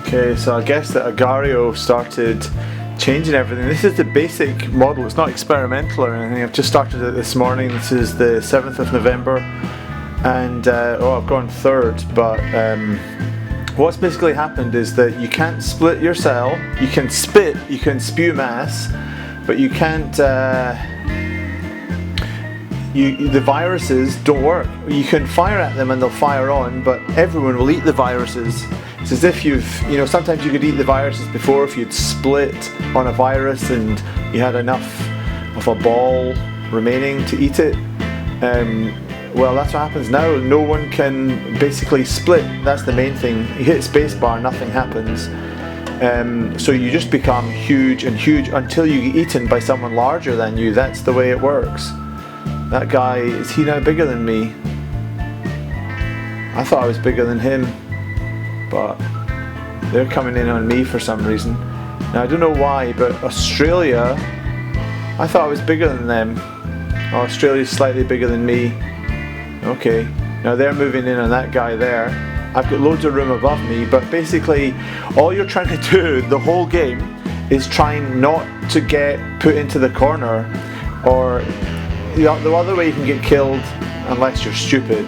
Okay, so I guess that Agario started changing everything. This is the basic model, it's not experimental or anything. I've just started it this morning. This is the 7th of November and I've gone third, but what's basically happened is that you can't split your cell. You can spit, you can spew mass, but you can't the viruses don't work. You can fire at them and they'll fire on, but everyone will eat the viruses. It's as if sometimes you could eat the viruses before if you'd split on a virus and you had enough of a ball remaining to eat it. Well, that's what happens now. No one can basically split. That's the main thing. You hit spacebar, nothing happens. So you just become huge and huge until you get eaten by someone larger than you. That's the way it works. That guy, is he now bigger than me? I thought I was bigger than him, but they're coming in on me for some reason. Now I don't know why, but Australia, I thought I was bigger than them. Oh, Australia's slightly bigger than me. Okay, now they're moving in on that guy there. I've got loads of room above me, but basically all you're trying to do the whole game is trying not to get put into the corner, or the other way you can get killed, unless you're stupid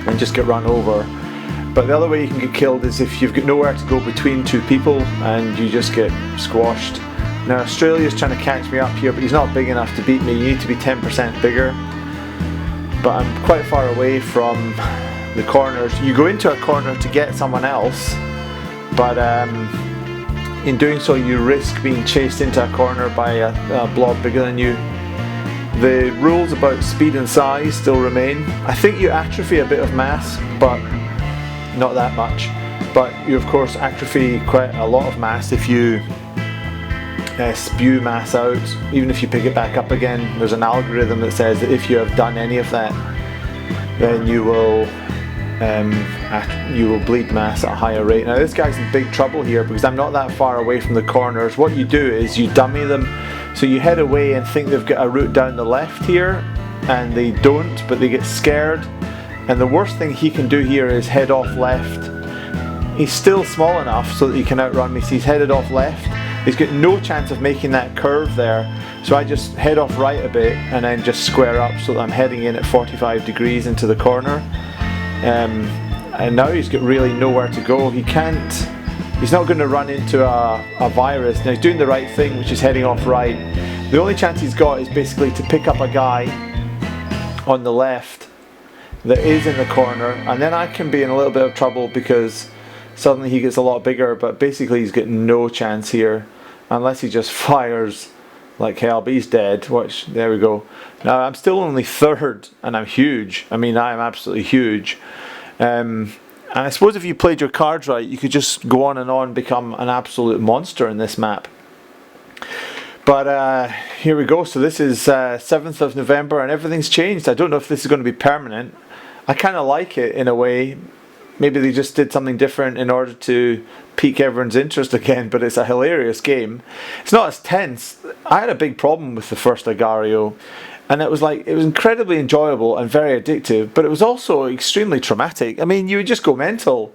and just get run over. But the other way you can get killed is if you've got nowhere to go between two people and you just get squashed. Now Australia's trying to catch me up here, but he's not big enough to beat me. You need to be 10% bigger. But I'm quite far away from the corners. You go into a corner to get someone else, but in doing so you risk being chased into a corner by a blob bigger than you. The rules about speed and size still remain. I think you atrophy a bit of mass, but not that much. But you of course atrophy quite a lot of mass if you spew mass out. Even if you pick it back up again, there's an algorithm that says that if you have done any of that, then you will bleed mass at a higher rate. Now this guy's in big trouble here because I'm not that far away from the corners. What you do is you dummy them. So you head away and think they've got a route down the left here, and they don't, but they get scared. And the worst thing he can do here is head off left. He's still small enough so that he can outrun me, so he's headed off left. He's got no chance of making that curve there, so I just head off right a bit and then just square up so that I'm heading in at 45 degrees into the corner. And now he's got really nowhere to go. He's not going to run into a virus. Now he's doing the right thing, which is heading off right. The only chance he's got is basically to pick up a guy on the left that is in the corner, and then I can be in a little bit of trouble because suddenly he gets a lot bigger, but basically he's got no chance here unless he just fires like hell, but he's dead. Watch, there we go. Now I'm still only third and I'm huge. I mean, I am absolutely huge. And I suppose if you played your cards right, you could just go on, become an absolute monster in this map. But here we go. So this is 7th of November and everything's changed. I don't know if this is going to be permanent. I kind of like it in a way. Maybe they just did something different in order to pique everyone's interest again, but it's a hilarious game. It's not as tense. I had a big problem with the first Agario, and it was incredibly enjoyable and very addictive, but it was also extremely traumatic. I mean, you would just go mental.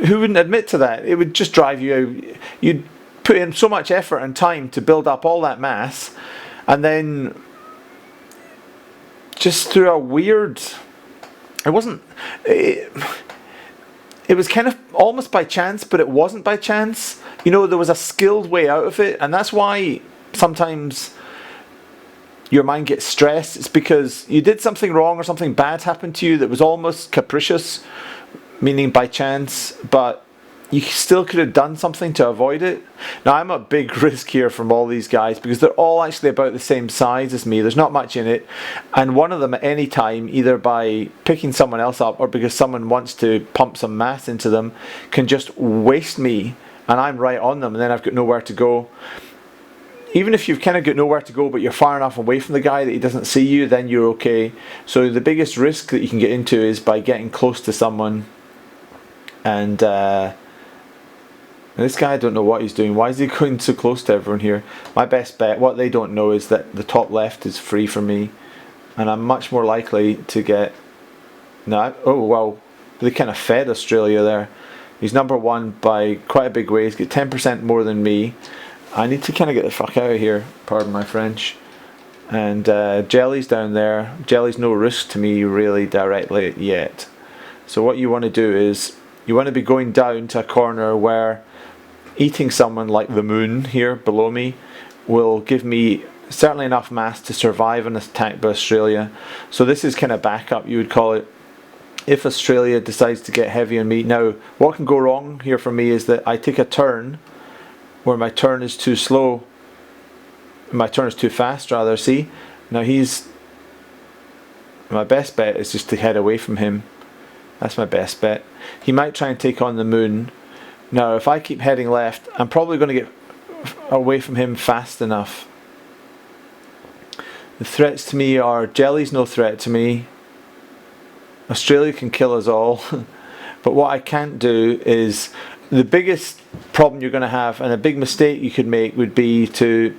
Who wouldn't admit to that? It would just drive you out. You'd put in so much effort and time to build up all that mass, and then just through a weird... It was kind of almost by chance, but it wasn't by chance. You know, there was a skilled way out of it, and that's why sometimes your mind gets stressed. It's because you did something wrong or something bad happened to you that was almost capricious, meaning by chance, but you still could have done something to avoid it. Now I'm at big risk here from all these guys because they're all actually about the same size as me. There's not much in it, and one of them at any time, either by picking someone else up or because someone wants to pump some mass into them, can just waste me and I'm right on them, and then I've got nowhere to go. Even if you've kind of got nowhere to go but you're far enough away from the guy that he doesn't see you, then you're okay. So the biggest risk that you can get into is by getting close to someone. And this guy, I don't know what he's doing. Why is he going so close to everyone here? My best bet, what they don't know, is that the top left is free for me, and I'm much more likely to get... No, oh wow, they kind of fed Australia there. He's number 1 by quite a big way. He's got 10% more than me. I need to kind of get the fuck out of here, pardon my French. And Jelly's down there. Jelly's no risk to me really directly yet. So what you want to do is, you want to be going down to a corner where eating someone like the moon here below me will give me certainly enough mass to survive an attack by Australia. So this is kind of backup, you would call it, if Australia decides to get heavy on me. Now, what can go wrong here for me is that I take a turn where my turn is too slow. My turn is too fast, rather, see? Now my best bet is just to head away from him. That's my best bet. He might try and take on the moon. Now, if I keep heading left, I'm probably going to get away from him fast enough. The threats to me are, Jelly's no threat to me. Australia can kill us all. But what I can't do is, the biggest problem you're going to have, and a big mistake you could make, would be to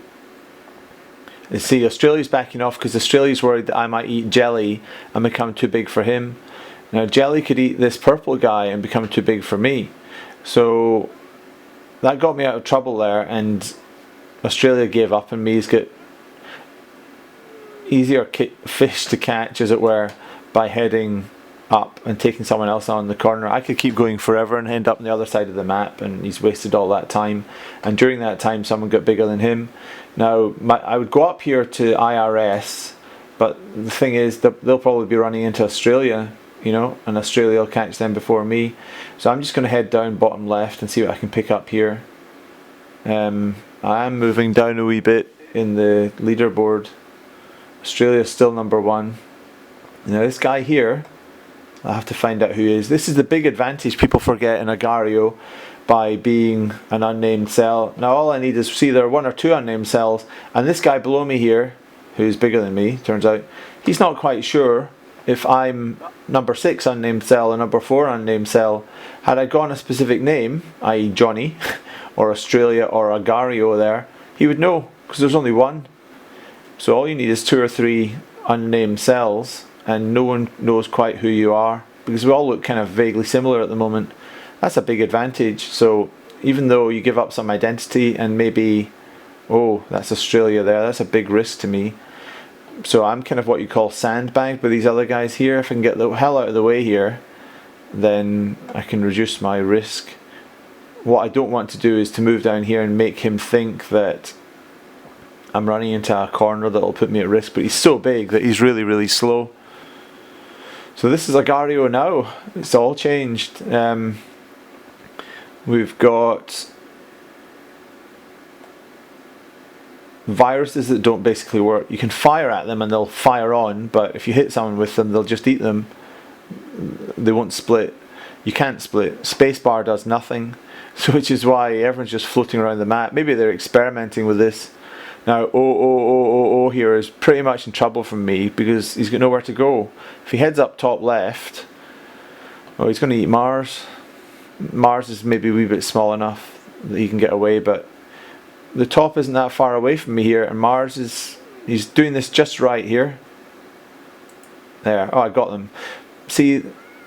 see Australia's backing off because Australia's worried that I might eat Jelly and become too big for him. Now Jelly could eat this purple guy and become too big for me. So that got me out of trouble there, and Australia gave up on me. He's got easier fish to catch, as it were, by heading up and taking someone else on the corner. I could keep going forever and end up on the other side of the map, and he's wasted all that time, and during that time someone got bigger than him. Now I would go up here to IRS, but the thing is that they'll probably be running into Australia, you know, and Australia will catch them before me. So I'm just going to head down bottom left and see what I can pick up here. I am moving down a wee bit in the leaderboard. Australia's still number 1. Now this guy here, I'll have to find out who he is. This is the big advantage people forget in Agario by being an unnamed cell. Now all I need is, see, there are 1 or 2 unnamed cells, and this guy below me here, who's bigger than me, turns out, he's not quite sure if I'm number 6 unnamed cell or number 4 unnamed cell. Had I gone a specific name, i.e. Johnny, or Australia, or Agario there, he would know, because there's only 1. So all you need is 2 or 3 unnamed cells, and no one knows quite who you are, because we all look kind of vaguely similar at the moment. That's a big advantage. So even though you give up some identity and maybe, oh, that's Australia there, that's a big risk to me. So I'm kind of what you call sandbagged by these other guys here. If I can get the hell out of the way here, then I can reduce my risk. What I don't want to do is to move down here and make him think that I'm running into a corner that will put me at risk, but he's so big that he's really, really slow. So this is Agario now. It's all changed. We've got viruses that don't basically work. You can fire at them and they'll fire on, but if you hit someone with them, they'll just eat them. They won't split. You can't split. Spacebar does nothing, so which is why everyone's just floating around the map. Maybe they're experimenting with this. Now, oh here is pretty much in trouble from me because he's got nowhere to go. If he heads up top left, oh, he's going to eat Mars. Mars is maybe a wee bit small enough that he can get away, but the top isn't that far away from me here, and Mars is, he's doing this just right here. There, oh, I got them. See,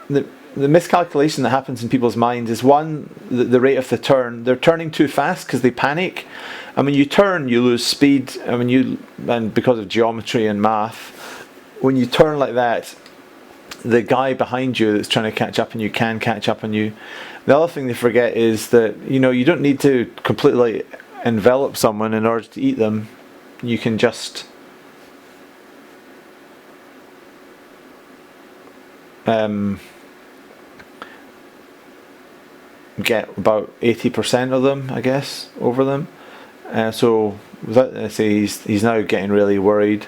the miscalculation that happens in people's minds is, one, the rate of the turn. They're turning too fast because they panic. And when you turn, you lose speed. And because of geometry and math, when you turn like that, the guy behind you that's trying to catch up on you can catch up on you. The other thing they forget is that, you know, you don't need to completely envelop someone in order to eat them. You can just get about 80% of them, I guess, over them. So without, say, he's now getting really worried.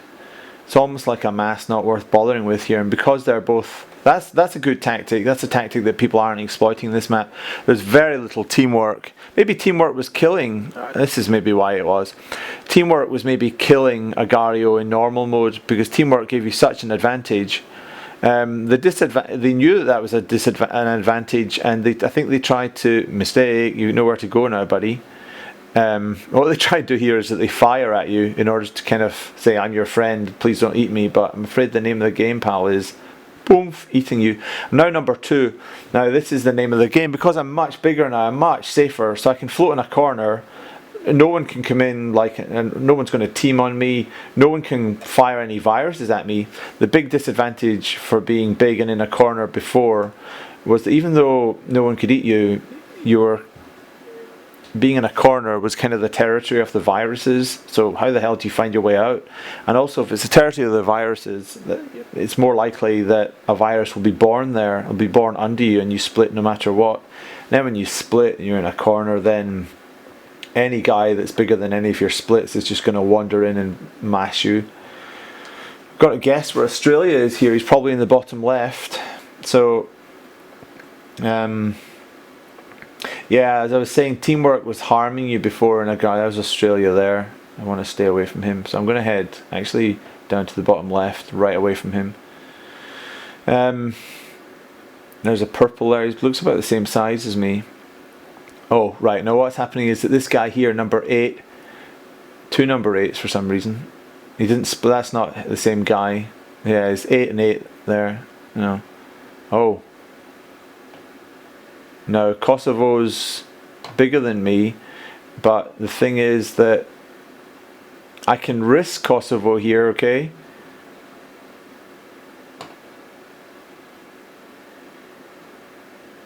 It's almost like a mass not worth bothering with here, and because they're both, that's a good tactic. That's a tactic that people aren't exploiting this map. There's very little teamwork. Maybe teamwork was killing. This is maybe why it was. Teamwork was maybe killing Agario in normal mode, because teamwork gave you such an advantage. They knew that was an advantage, and I think they tried to mistake. You know where to go now, buddy. What they try to do here is that they fire at you in order to kind of say, I'm your friend, please don't eat me. But I'm afraid the name of the game, pal, is boom, eating you. I'm now number 2. Now this is the name of the game. Because I'm much bigger now, I'm much safer, so I can float in a corner. No one can come in, and no one's going to team on me. No one can fire any viruses at me. The big disadvantage for being big and in a corner before was that even though no one could eat you, being in a corner was kind of the territory of the viruses. So how the hell do you find your way out? And also, if it's the territory of the viruses, it's more likely that a virus will be born there. It'll be born under you, and you split no matter what. Then when you split and you're in a corner, then any guy that's bigger than any of your splits is just going to wander in and mash you. I've got to guess where Australia is here. He's probably in the bottom left. So yeah, as I was saying, teamwork was harming you before in Agario. That was Australia there. I want to stay away from him. So I'm going to head actually down to the bottom left, right away from him. There's a purple there. He looks about the same size as me. Oh, right. Now what's happening is that this guy here, number 8, 2 number 8s for some reason. He didn't split. That's not the same guy. Yeah, it's 8 and 8 there. No. Oh. Now Kosovo's bigger than me, but the thing is that I can risk Kosovo here, okay?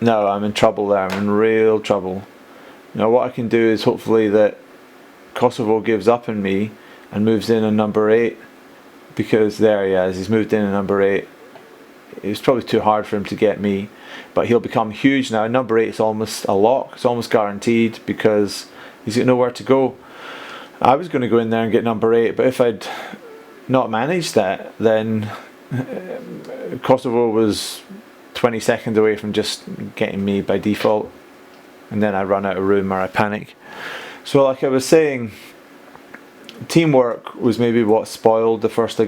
No, I'm in trouble there. I'm in real trouble. Now what I can do is hopefully that Kosovo gives up on me and moves in on number 8, because there he is. He's moved in on number 8. It's probably too hard for him to get me, but he'll become huge now. Number 8 is almost a lock. It's almost guaranteed because he's got nowhere to go. I was going to go in there and get number 8, but if I'd not managed that, then Kosovo was 20 seconds away from just getting me by default, and then I run out of room or I panic. So like I was saying, teamwork was maybe what spoiled the first